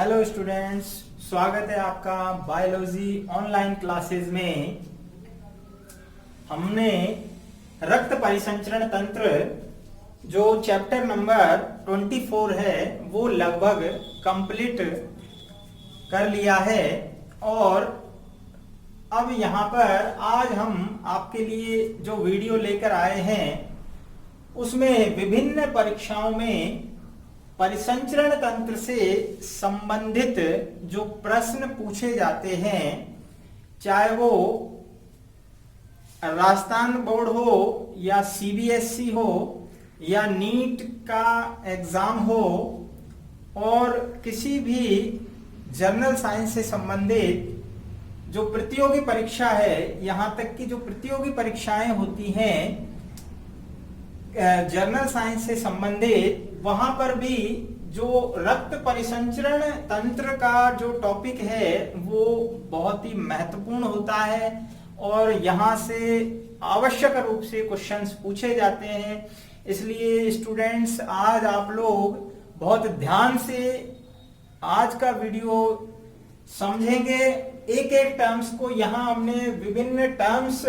Hello students, स्वागत है आपका बायोलॉजी ऑनलाइन क्लासेस में। हमने रक्त परिसंचरण तंत्र जो चैप्टर नंबर 24 है वो लगभग कंप्लीट कर लिया है और अब यहाँ पर आज हम आपके लिए जो वीडियो लेकर आए हैं उसमें विभिन्न परीक्षाओं में परिसंचरण तंत्र से संबंधित जो प्रश्न पूछे जाते हैं, चाहे वो राजस्थान बोर्ड हो या सीबीएसई हो या नीट का एग्जाम हो और किसी भी जनरल साइंस से संबंधित जो प्रतियोगी परीक्षा है, यहाँ तक कि जो प्रतियोगी परीक्षाएं होती हैं जनरल साइंस से संबंधित, वहां पर भी जो रक्त परिसंचरण तंत्र का जो टॉपिक है वो बहुत ही महत्वपूर्ण होता है और यहाँ से आवश्यक रूप से क्वेश्चंस पूछे जाते हैं। इसलिए स्टूडेंट्स, आज आप लोग बहुत ध्यान से आज का वीडियो समझेंगे। एक एक टर्म्स को यहाँ हमने विभिन्न टर्म्स,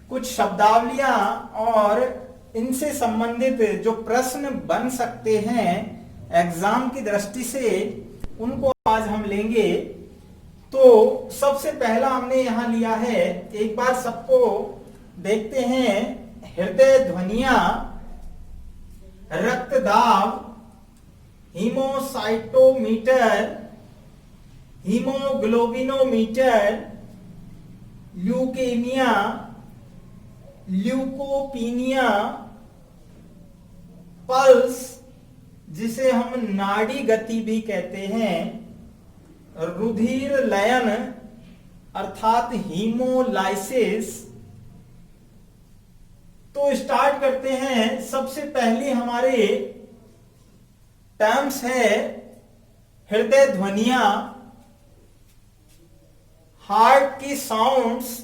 कुछ शब्दावलियां और इनसे संबंधित जो प्रश्न बन सकते हैं एग्जाम की दृष्टि से, उनको आज हम लेंगे। तो सबसे पहला हमने यहां लिया है, एक बार सबको देखते हैं, हृदय ध्वनियां, रक्तदाब, haemocytometer, haemoglobinometer, leukaemia, leucopenia, pulse जिसे हम नाड़ी गति भी कहते हैं, रुधिर लयन अर्थात हीमोलाइसिस। तो स्टार्ट करते हैं। सबसे पहली हमारे टर्म्स है हृदय ध्वनियां, हार्ट की साउंड्स,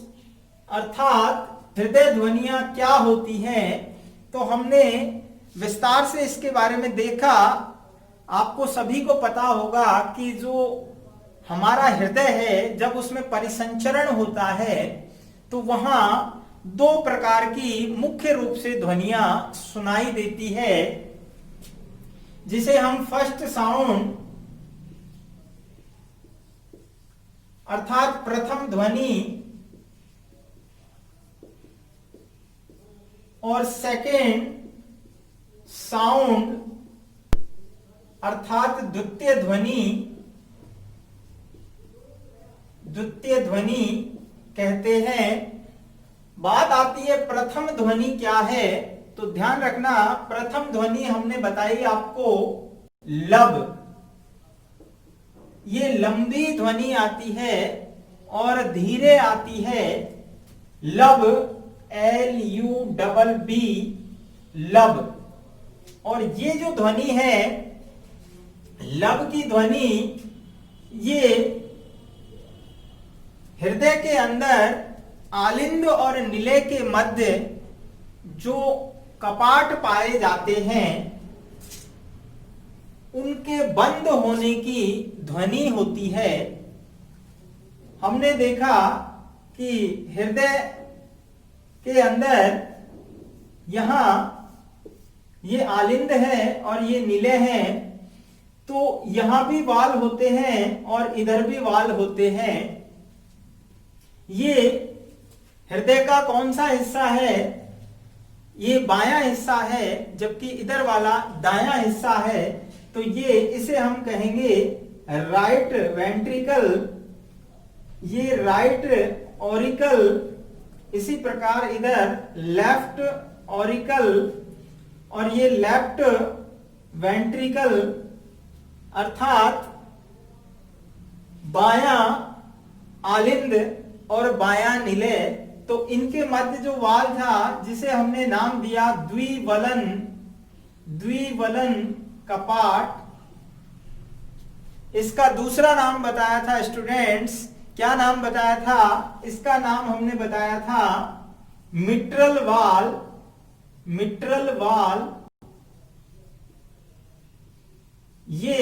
अर्थात हृदय ध्वनियां क्या होती हैं। तो हमने विस्तार से इसके बारे में देखा। आपको सभी को पता होगा कि जो हमारा हृदय है, जब उसमें परिसंचरण होता है तो वहां दो प्रकार की मुख्य रूप से ध्वनियां सुनाई देती है, जिसे हम फर्स्ट साउंड अर्थात प्रथम ध्वनि और सेकेंड साउंड अर्थात द्वितीय ध्वनि कहते हैं। बात आती है प्रथम ध्वनि क्या है, तो ध्यान रखना, प्रथम ध्वनि हमने बताई आपको लब। ये लंबी ध्वनि आती है और धीरे आती है। लब, LUBB, लब। और ये जो ध्वनि है, लब की ध्वनि, ये हृदय के अंदर आलिंद और निलय के मध्य जो कपाट पाए जाते हैं उनके बंद होने की ध्वनि होती है। हमने देखा कि हृदय के अंदर यहां ये आलिंद है और ये निलय है, तो यहां भी वाल होते हैं और इधर भी वाल होते हैं। ये हृदय का कौन सा हिस्सा है? ये बायां हिस्सा है, जबकि इधर वाला दायां हिस्सा है। तो ये, इसे हम कहेंगे राइट वेंट्रिकल, ये राइट ऑरिकल। इसी प्रकार इधर लेफ्ट ऑरिकल और ये लेफ्ट वेंट्रिकल अर्थात बायां आलिंद और बायां निलय। तो इनके मध्य जो वाल था, जिसे हमने नाम दिया द्विवलन कपाट, इसका दूसरा नाम बताया था स्टूडेंट्स। क्या नाम बताया था? इसका नाम हमने बताया था मिट्रल वाल। ये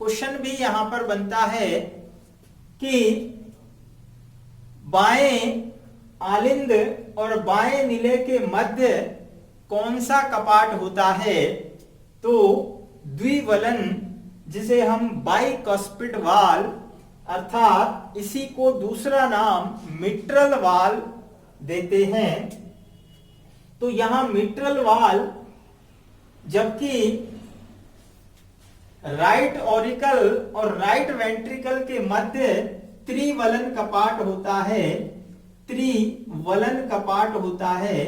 क्वेश्चन भी यहां पर बनता है कि बाएं आलिंद और बाएं निले के मध्य कौन सा कपाट होता है? तो द्विवलन, जिसे हम बाइकॉस्पिड वाल अर्थात इसी को दूसरा नाम मिट्रल वाल देते हैं। तो यहां मिट्रल वाल, जबकि राइट ऑरिकल और राइट वेंट्रिकल के मध्य त्रिवलन कपाट होता है, त्रिवलन कपाट होता है।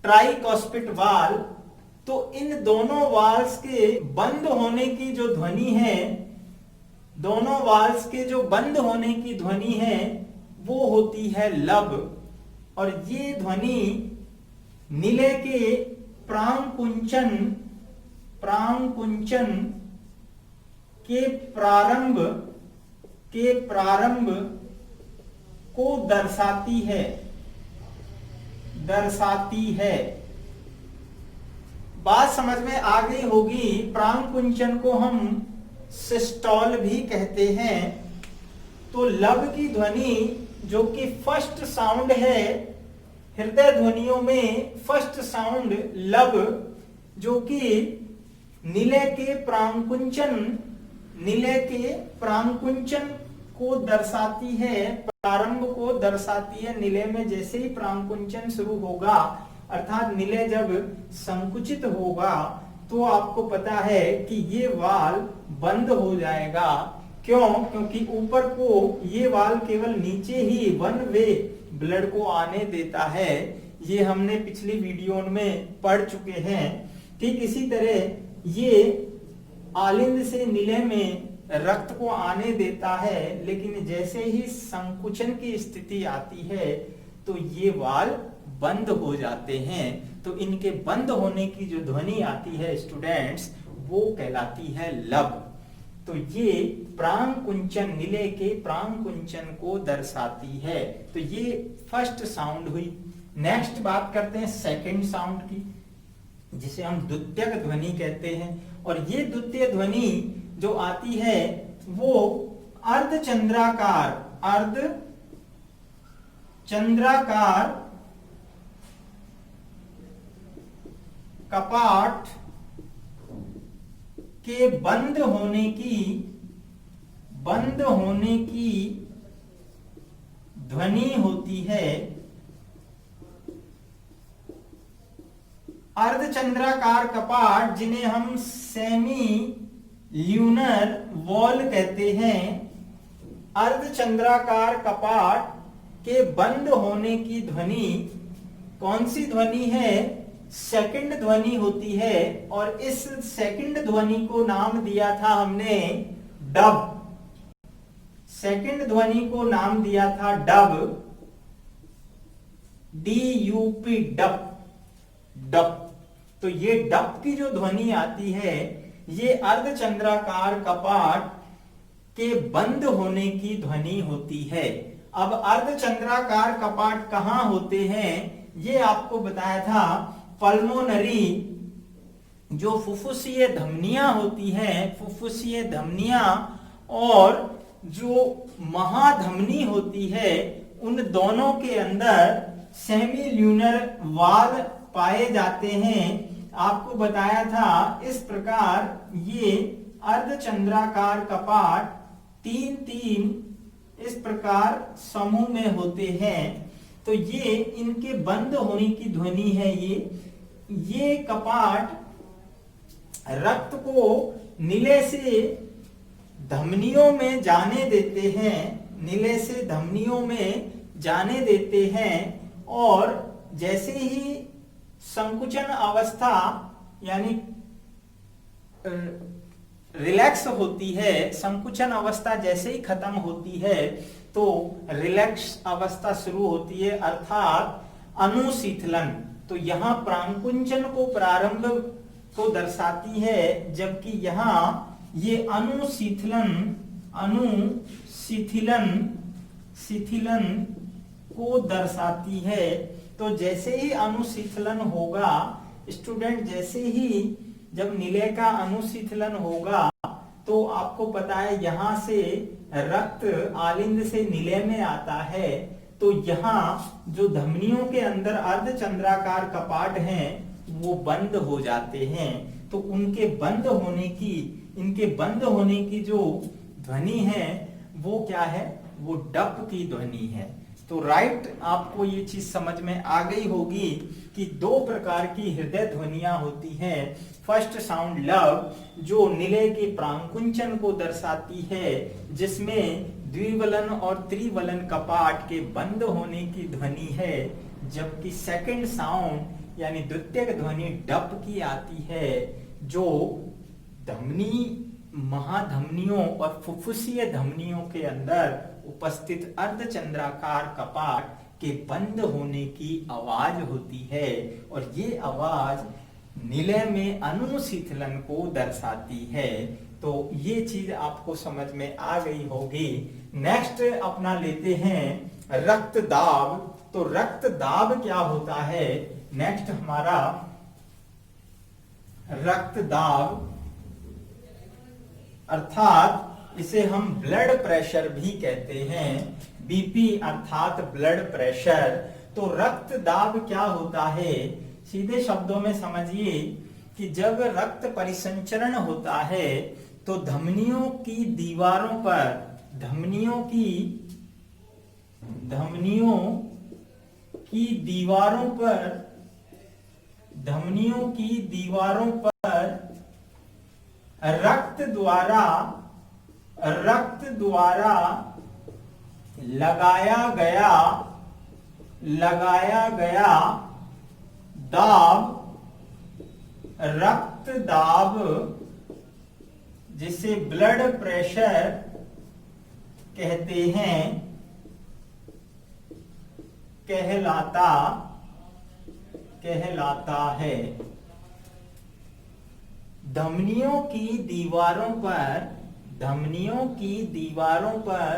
ट्राइकॉस्पिड वाल, तो इन दोनों वाल्स के बंद होने की जो ध्वनि है, दोनों वाल्स के जो बंद होने की ध्वनि है वो होती है लब। और ये ध्वनि निले के प्रांकुंचन के प्रारंभ को दर्शाती है। बात समझ में आ गई होगी। प्रांकुंचन को हम सिस्टोल भी कहते हैं। तो लब की ध्वनि जो कि फर्स्ट साउंड है, हृदय ध्वनियों में फर्स्ट साउंड लब, जो कि निले के प्रांकुंचन को दर्शाती है, प्रारंभ को दर्शाती है। निले में जैसे ही प्रांकुंचन शुरू होगा, अर्थात निले जब संकुचित होगा, तो आपको पता है कि ये वाल बंद हो जाएगा। क्यों? क्योंकि ऊपर को ये वाल केवल नीचे ही वन वे ब्लड को आने देता है। ये हमने पिछली वीडियो में पढ़ चुके हैं। ठीक इसी तरह ये आलिंद से निले में रक्त को आने देता है, लेकिन जैसे ही संकुचन की स्थिति आती है तो ये वाल बंद हो जाते हैं। तो इनके बंद होने की जो ध्वनि आती है स्टूडेंट्स, वो कहलाती है लब। तो ये प्रांकुंचन, निले के प्रांकुंचन को दर्शाती है। तो ये फर्स्ट साउंड हुई। नेक्स्ट बात करते हैं सेकंड साउंड की, जिसे हम द्वितीयक ध्वनि कहते हैं। और ये द्वितीय ध्वनि जो आती है वो अर्धचंद्राकार कपाट के बंद होने की ध्वनि होती है। अर्धचंद्राकार कपाट, जिन्हें हम सेमी ल्यूनर वॉल कहते हैं, अर्धचंद्राकार कपाट के बंद होने की ध्वनि कौन सी ध्वनि है? सेकंड ध्वनि होती है। और इस सेकंड ध्वनि को नाम दिया था हमने डब। सेकंड ध्वनि को नाम दिया था डब, DUP, डब। तो ये डब की जो ध्वनि आती है, ये अर्धचंद्राकार कपाट के बंद होने की ध्वनि होती है। अब अर्धचंद्राकार कपाट कहां होते हैं, ये आपको बताया था। पल्मोनरी, जो फुफ्फुसीय धमनियां होती हैं, फुफ्फुसीय धमनियां और जो महाधमनी होती है, उन दोनों के अंदर सेमी ल्यूनर वाल पाए जाते हैं। आपको बताया था इस प्रकार ये अर्धचंद्राकार कपाट 3-3 इस प्रकार समूह में होते हैं। तो ये इनके बंद होने की ध्वनि है। ये कपाट रक्त को निले से धमनियों में जाने देते हैं, निले से धमनियों में जाने देते हैं। और जैसे ही संकुचन अवस्था यानी रिलैक्स होती है, संकुचन अवस्था जैसे ही खत्म होती है तो रिलैक्स अवस्था शुरू होती है, अर्थात अनुशीतलन। तो यहां प्रांकुंचन को प्रारंभ को दर्शाती है, जबकि यहां ये शिथिलन को दर्शाती है। तो जैसे ही अनुशीतलन होगा स्टूडेंट, जैसे ही जब निलय का अनुशीतलन होगा तो आपको पता है यहां से रक्त आलिंद से निलय में आता है, तो यहाँ जो धमनियों के अंदर अर्धचंद्राकार कपाट हैं वो बंद हो जाते हैं। तो इनके बंद होने की जो ध्वनि है वो क्या है, वो डप की ध्वनि है। तो राइट, आपको ये चीज समझ में आ गई होगी कि दो प्रकार की हृदय ध्वनियां होती हैं। फर्स्ट साउंड लव, जो निलय के प्रांकुंचन को दर्शाती है, जिसमें द्विवलन और त्रिवलन कपाट के बंद होने की ध्वनि है, जबकि सेकंड साउंड यानी द्वितीयक ध्वनि डप की आती है, जो धमनी, महाधमनियों और फुफ्फुसीय धमनियों के अंदर उपस्थित अर्धचंद्राकार कपाट के बंद होने की आवाज होती है, और ये आवाज निलय में अनुशीतलन को दर्शाती है। तो ये चीज आपको समझ में आ गई होगी। नेक्स्ट अपना लेते हैं रक्त दाब। तो रक्त दाब क्या होता है, नेक्स्ट हमारा रक्त दाब, अर्थात इसे हम ब्लड प्रेशर भी कहते हैं, बीपी अर्थात ब्लड प्रेशर। तो रक्त दाब क्या होता है, सीधे शब्दों में समझिए कि जब रक्त परिसंचरण होता है तो धमनियों की दीवारों पर, धमनियों की दीवारों पर रक्त द्वारा लगाया गया दाब, रक्त दाब, जिसे ब्लड प्रेशर कहते हैं, कहलाता है। धमनियों की दीवारों पर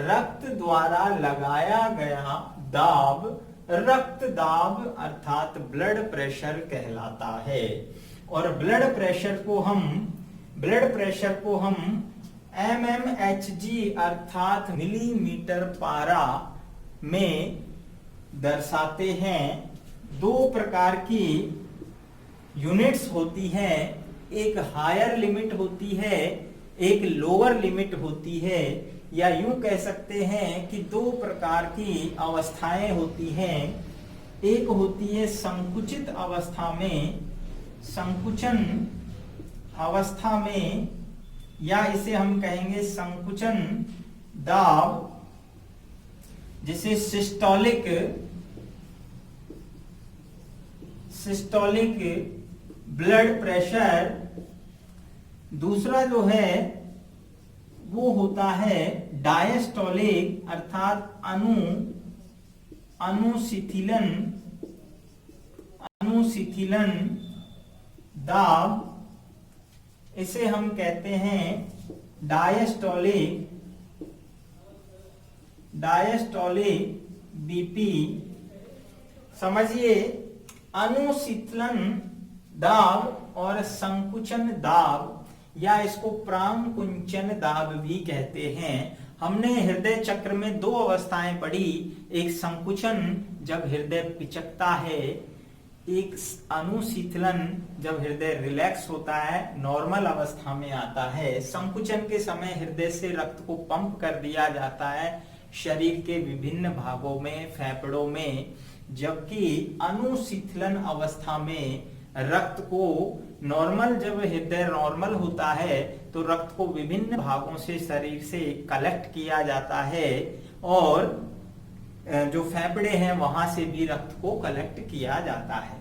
रक्त द्वारा लगाया गया दाब, रक्त दाब अर्थात ब्लड प्रेशर कहलाता है। और ब्लड प्रेशर को हम mmHg अर्थात मिलीमीटर पारा में दर्शाते हैं। दो प्रकार की यूनिट्स होती हैं, एक हायर लिमिट होती है, एक लोअर लिमिट होती है, या यूं कह सकते हैं कि दो प्रकार की अवस्थाएं होती हैं। एक होती है संकुचित अवस्था में, या इसे हम कहेंगे संकुचन दाब, जिसे सिस्टोलिक ब्लड प्रेशर। दूसरा जो है वो होता है डायस्टोलिक अर्थात अनुशीतलन दाब, इसे हम कहते हैं डायस्टोलिक बीपी। समझिए, अनुशीतलन दाब और संकुचन दाब, या इसको प्रांकुंचन दाब भी कहते हैं। हमने हृदय चक्र में दो अवस्थाएं पढ़ी, एक संकुचन जब हृदय पिचकता है, एक अनुशीतलन जब हृदय रिलैक्स होता है, नॉर्मल अवस्था में आता है। संकुचन के समय हृदय से रक्त को पंप कर दिया जाता है शरीर के विभिन्न भागों में, फेफड़ों में, जबकि अनुशीतलन अवस्था में रक्त को नॉर्मल, जब हृदय नॉर्मल होता है तो रक्त को विभिन्न भागों से शरीर से कलेक्ट किया जाता है, और जो फेफड़े हैं वहां से भी रक्त को कलेक्ट किया जाता है।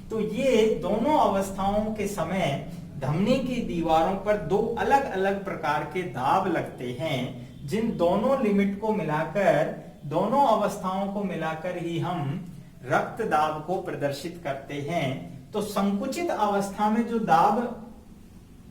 तो ये दोनों अवस्थाओं के समय धमनी की दीवारों पर दो अलग अलग प्रकार के दाब लगते हैं, जिन दोनों लिमिट को मिलाकर, दोनों अवस्थाओं को मिलाकर ही हम रक्त दाब को प्रदर्शित करते हैं। तो संकुचित अवस्था में जो दाब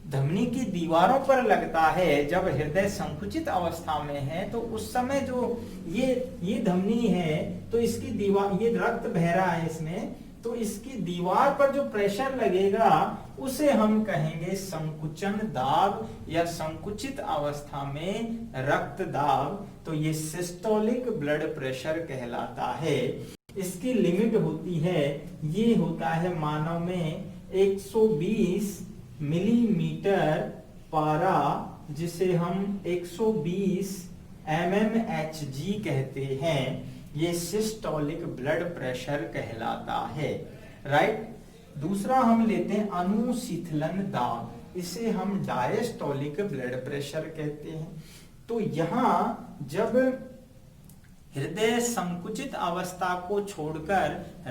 धमनी की दीवारों पर लगता है, जब हृदय संकुचित अवस्था में है, तो उस समय जो ये धमनी है, तो इसकी दीवार, ये रक्त बह रहा है इसमें, तो इसकी दीवार पर जो प्रेशर लगेगा उसे हम कहेंगे संकुचन दाब या संकुचित अवस्था में रक्त दाब। तो ये सिस्टोलिक ब्लड प्रेशर कहलाता है। इसकी लिमिट होती है, ये होता है मानव में 120 मिलीमीटर पारा, जिसे हम 120 mmHg कहते हैं। ये सिस्टोलिक ब्लड प्रेशर कहलाता है, राइट। दूसरा हम लेते हैं अनुशीतलन दाब, इसे हम डायस्टोलिक ब्लड प्रेशर कहते हैं। तो यहां जब हृदय संकुचित अवस्था को छोड़कर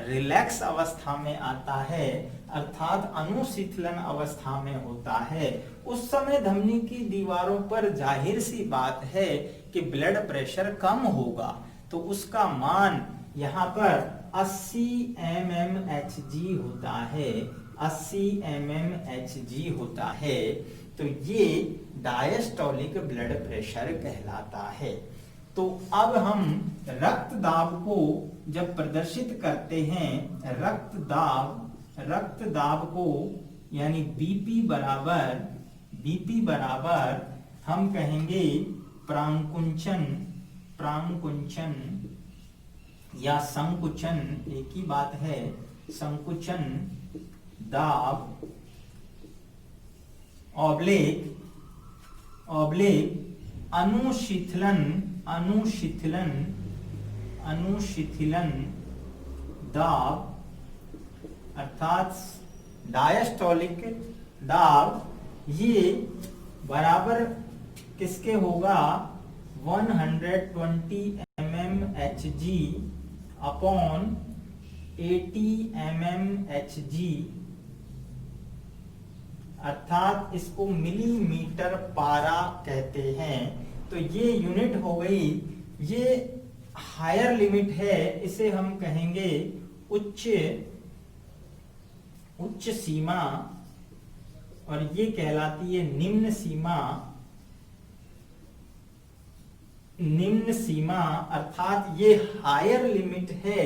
रिलैक्स अवस्था में आता है, अर्थात अनुशीतलन अवस्था में होता है, उस समय धमनी की दीवारों पर जाहिर सी बात है कि ब्लड प्रेशर कम होगा। तो उसका मान यहाँ पर 80 mmHg होता है, 80 mmHg होता है। तो ये डायस्टोलिक ब्लड प्रेशर कहलाता है। तो अब हम रक्त दाब को जब प्रदर्शित करते हैं, रक्त दाब को यानी बीपी बराबर हम कहेंगे प्रांकुंचन या संकुचन, एक ही बात है, संकुचन दाब ऑब्लिक अनुशीतलन दाब, अर्थात डायस्टोलिक दाब, ये बराबर किसके होगा 120 mmHg अपॉन 80 mmHg, अर्थात इसको मिलीमीटर पारा कहते हैं। तो ये यूनिट हो गई, ये हायर लिमिट है, इसे हम कहेंगे उच्च सीमा, और ये कहलाती है निम्न सीमा, अर्थात ये हायर लिमिट है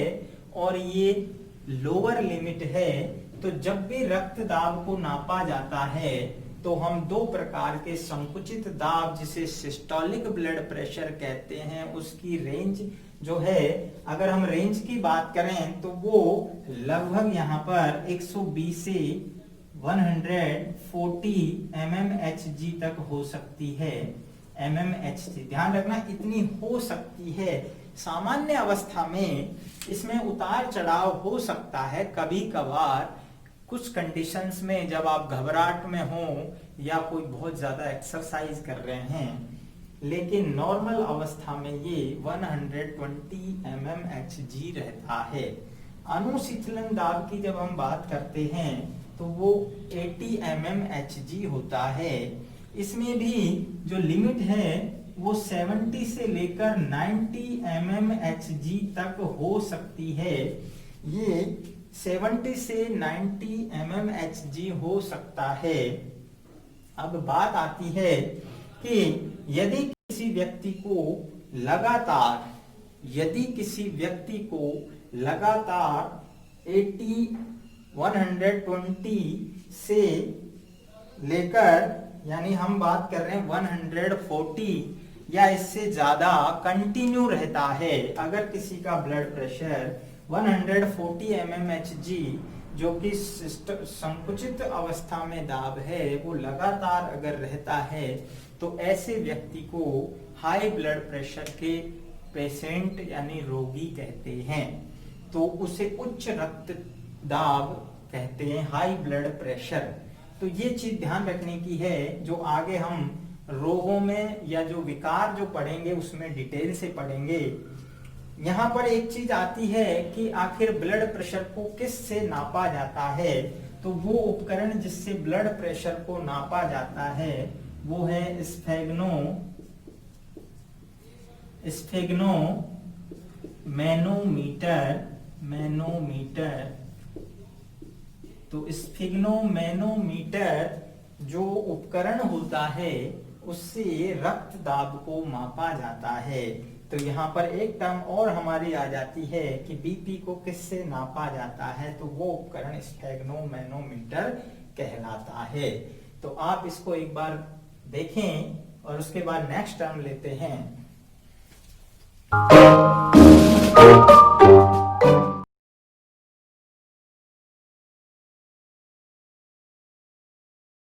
और ये लोअर लिमिट है। तो जब भी रक्त दाब को नापा जाता है तो हम दो प्रकार के संकुचित दाब, जिसे सिस्टोलिक ब्लड प्रेशर कहते हैं, उसकी रेंज जो है, अगर हम रेंज की बात करें तो वो लगभग यहाँ पर 120 से 140 mmHg तक हो सकती है। mmHg ध्यान रखना, इतनी हो सकती है। सामान्य अवस्था में इसमें उतार चढ़ाव हो सकता है कभी कभार, कुछ कंडीशंस में, जब आप घबराहट में हो या कोई बहुत ज्यादा एक्सरसाइज कर रहे हैं, लेकिन नॉर्मल अवस्था में ये 120 mmHg रहता है। अनुशीतलन दाब की जब हम बात करते हैं तो वो 80 mmHg होता है। इसमें भी जो लिमिट है वो 70 से लेकर 90 mmHg तक हो सकती है। ये 70 से 90 mmHg हो सकता है। अब बात आती है कि यदि किसी व्यक्ति को लगातार 80 120 से लेकर, यानी हम बात कर रहे हैं 140 या इससे ज्यादा कंटिन्यू रहता है, अगर किसी का ब्लड प्रेशर 140 mmHg जो कि संकुचित अवस्था में दाब है, वो लगातार अगर रहता है, तो ऐसे व्यक्ति को हाई ब्लड प्रेशर के पेशेंट यानी रोगी कहते हैं। तो उसे उच्च रक्त दाब कहते हैं, हाई ब्लड प्रेशर। तो ये चीज ध्यान रखने की है, जो आगे हम रोगों में या जो विकार जो पढ़ेंगे उसमें डिटेल से पढ़ेंगे। यहाँ पर एक चीज आती है कि आखिर ब्लड प्रेशर को किस से नापा जाता है। तो वो उपकरण जिससे ब्लड प्रेशर को नापा जाता है वो है मैनोमीटर। तो स्फिग्नोमैनोमीटर जो उपकरण होता है उससे रक्त दाब को मापा जाता है। तो यहाँ पर एक टर्म और हमारी आ जाती है कि बीपी को किससे नापा जाता है, तो वो उपकरण स्फेग्नोमैनोमीटर कहलाता है। तो आप इसको एक बार देखें और उसके बाद नेक्स्ट टर्म लेते हैं।